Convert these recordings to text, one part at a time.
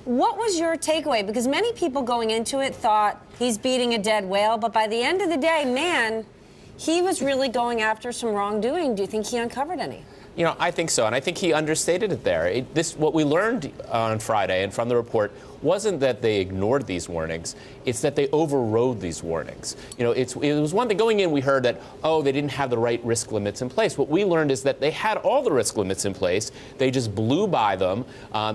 What was your takeaway? Because many people going into it thought he's beating a dead whale, but by the end of the day, man, he was really going after some wrongdoing. Do you think he uncovered any? You know, I think so, and I think he understated it there. What we learned on Friday and from the report wasn't that they ignored these warnings, it's that they overrode these warnings. You know, it was one thing going in, we heard that, oh, they didn't have the right risk limits in place. What we learned is that they had all the risk limits in place, they just blew by them,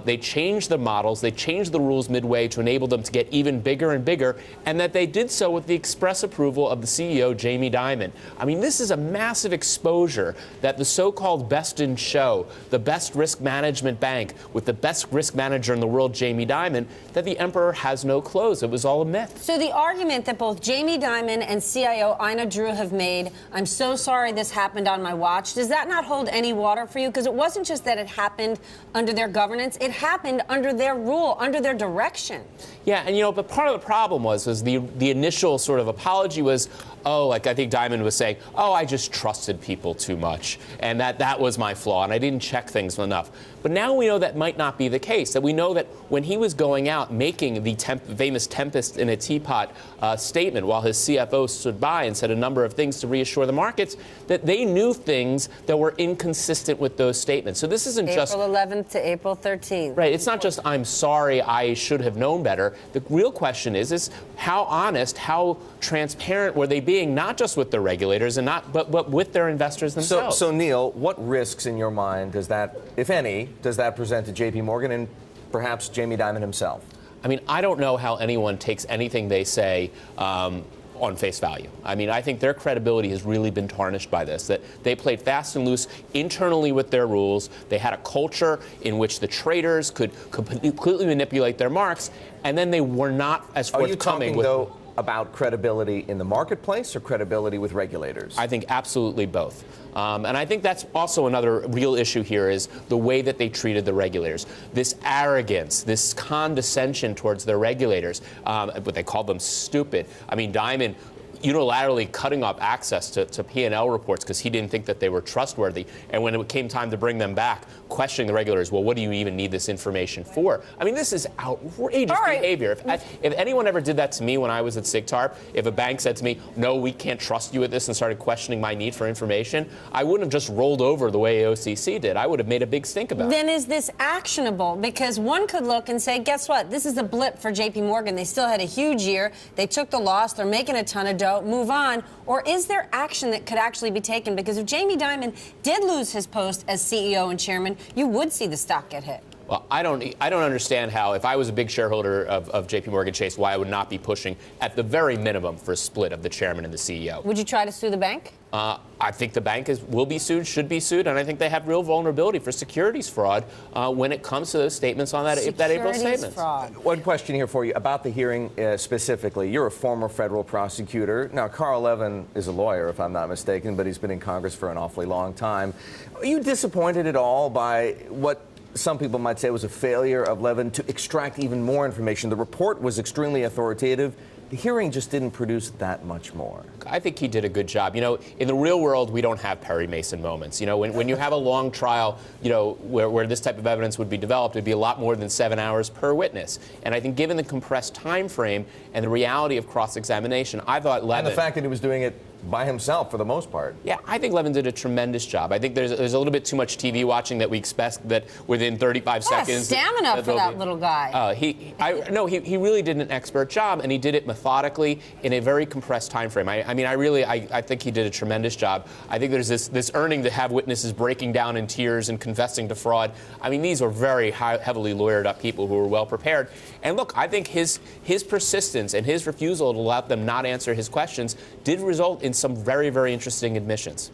they changed the models, they changed the rules midway to enable them to get even bigger and bigger, and that they did so with the express approval of the CEO, Jamie Dimon. I mean, this is a massive exposure that the so-called best in show, the best risk management bank with the best risk manager in the world, Jamie Dimon, that the emperor has no clothes. It was all a myth. So the argument that both Jamie Dimon and CIO Ina Drew have made, I'm so sorry this happened on my watch, does that not hold any water for you? Because it wasn't just that it happened under their governance, it happened under their rule, under their direction. Yeah, and you know, but part of the problem was the initial sort of apology was, oh, like I think Dimon was saying, oh, I just trusted people too much, and that was my flaw, and I didn't check things enough. But now we know that might not be the case, that we know that when he was going out making the famous tempest in a teapot statement while his CFO stood by and said a number of things to reassure the markets, that they knew things that were inconsistent with those statements. So this isn't just April 11th to April 13th. Right. It's not just I'm sorry, I should have known better. The real question is how honest, how transparent were they being, not just with their regulators and but with their investors themselves. So Neil, what risks in your mind does that, if any, does that present to JPMorgan and perhaps Jamie Dimon himself? I mean, I don't know how anyone takes anything they say on face value. I mean, I think their credibility has really been tarnished by this, that they played fast and loose internally with their rules. They had a culture in which the traders could completely manipulate their marks, and then they were not as forthcoming. Are you talking, though, about credibility in the marketplace or credibility with regulators? I think absolutely both. And I think that's also another real issue here is the way that they treated the regulators. This arrogance, this condescension towards their regulators, but they called them stupid. I mean, Dimon unilaterally cutting off access to P&L reports because he didn't think that they were trustworthy. And when it came time to bring them back, questioning the regulators, well, what do you even need this information for? I mean, this is outrageous behavior. If anyone ever did that to me when I was at Sigtarp, if a bank said to me, no, we can't trust you with this and started questioning my need for information, I wouldn't have just rolled over the way OCC did. I would have made a big stink about it. Then is this actionable? Because one could look and say, guess what? This is a blip for JPMorgan. They still had a huge year. They took the loss. They're making a ton of dough. Move on. Or is there action that could actually be taken? Because if Jamie Dimon did lose his post as CEO and chairman, you would see the stock get hit. Well, I don't understand how, if I was a big shareholder of JPMorgan Chase, why I would not be pushing at the very minimum for a split of the chairman and the CEO. Would you try to sue the bank? I think the bank will be sued, should be sued, and I think they have real vulnerability for securities fraud when it comes to those statements on that April statement. Fraud. One question here for you about the hearing specifically. You're a former federal prosecutor. Now, Carl Levin is a lawyer, if I'm not mistaken, but he's been in Congress for an awfully long time. Are you disappointed at all by what some people might say was a failure of Levin to extract even more information? The report was extremely authoritative. The hearing just didn't produce that much more. I think he did a good job. You know, in the real world, we don't have Perry Mason moments. You know, when you have a long trial, you know, where this type of evidence would be developed, it'd be a lot more than 7 hours per witness. And I think given the compressed time frame and the reality of cross-examination, I thought Levin... And the fact that he was doing it by himself for the most part. Yeah, I think Levin did a tremendous job. I think there's a little bit too much TV watching that we expect that within 35 seconds... Stamina for that little guy. He really did an expert job, and he did it methodically in a very compressed time frame. I think he did a tremendous job. I think there's this earning to have witnesses breaking down in tears and confessing to fraud. I mean, these are very heavily lawyered up people who were well prepared. And look, I think his persistence and his refusal to let them not answer his questions did result in some very, very interesting admissions.